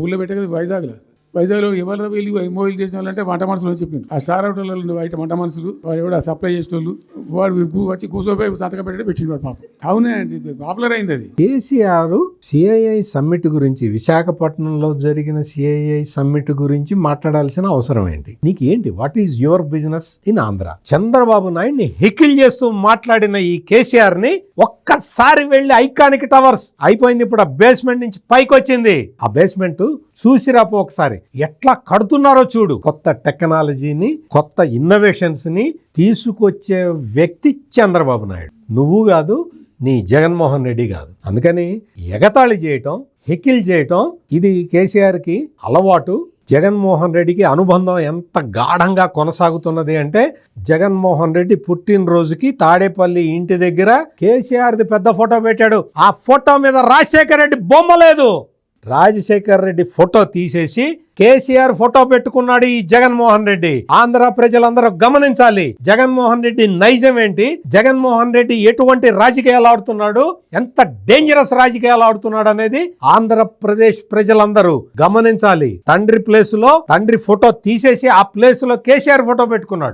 ఊళ్ళో పెట్టే కదా వైజాగ్లో ఎవరు వెళ్ళి ఎంఓఈలు చేసిన వాళ్ళు అంటే వంట మనుషులు అని చెప్పింది. ఆ స్టార్ హోటల్లో బయట వంట మనుషులు వాడు కూడా సప్లై చేసిన వాళ్ళు వాడు వచ్చి కూర్చోపోయి సంతకం పెట్టిండు వాడు పాపం. అవునే అండి, పాపులర్ అయింది అది. కేసీఆర్ సిఐఐ సమ్మిట్ గురించి, విశాఖపట్నంలో జరిగిన సిఐఐ సమ్మిట్ గురించి మాట్లాడాల్సిన అవసరం ఏంటి? నీకు ఏంటి? What is your business in Andhra? Chandrababu నాయుడిని హెకిల్ చేస్తూ మాట్లాడిన ఈ కేసీఆర్ ని ఒక్కసారి వెళ్లి ఐకానిక్ టవర్స్ అయిపోయింది, ఇప్పుడు ఆ బేస్మెంట్ నుంచి పైకి వచ్చింది. ఆ బేస్మెంట్ చూసిరాపో ఒకసారి ఎట్లా కడుతున్నారో చూడు. కొత్త టెక్నాలజీని, కొత్త ఇన్నోవేషన్స్ ని తీసుకొచ్చే వ్యక్తి చంద్రబాబు నాయుడు. నువ్వు కాదు, నీ జగన్మోహన్ రెడ్డి కాదు. అందుకని ఎగతాళి చేయటం, హెకిల్ చేయటం ఇది కేసీఆర్ కి అలవాటు. జగన్మోహన్ రెడ్డికి అనుబంధం ఎంత గాఢంగా కొనసాగుతున్నది అంటే, జగన్మోహన్ రెడ్డి పుట్టినరోజుకి తాడేపల్లి ఇంటి దగ్గర కేసీఆర్ది పెద్ద ఫోటో పెట్టాడు. ఆ ఫోటో మీద రాజశేఖర రెడ్డి బొమ్మ లేదు. రాజశేఖర్ రెడ్డి ఫోటో తీసేసి కేసీఆర్ ఫోటో పెట్టుకున్నాడు ఈ జగన్మోహన్ రెడ్డి. ఆంధ్ర ప్రజలందరూ గమనించాలి జగన్మోహన్ రెడ్డి నైజం ఏంటి, జగన్మోహన్ రెడ్డి ఎటువంటి రాజకీయాలు ఆడుతున్నాడు, ఎంత డేంజరస్ రాజకీయాలు ఆడుతున్నాడు అనేది ఆంధ్రప్రదేశ్ ప్రజలందరూ గమనించాలి. తండ్రి ప్లేస్ లో తండ్రి ఫోటో తీసేసి ఆ ప్లేస్ లో కేసీఆర్ ఫోటో పెట్టుకున్నాడు.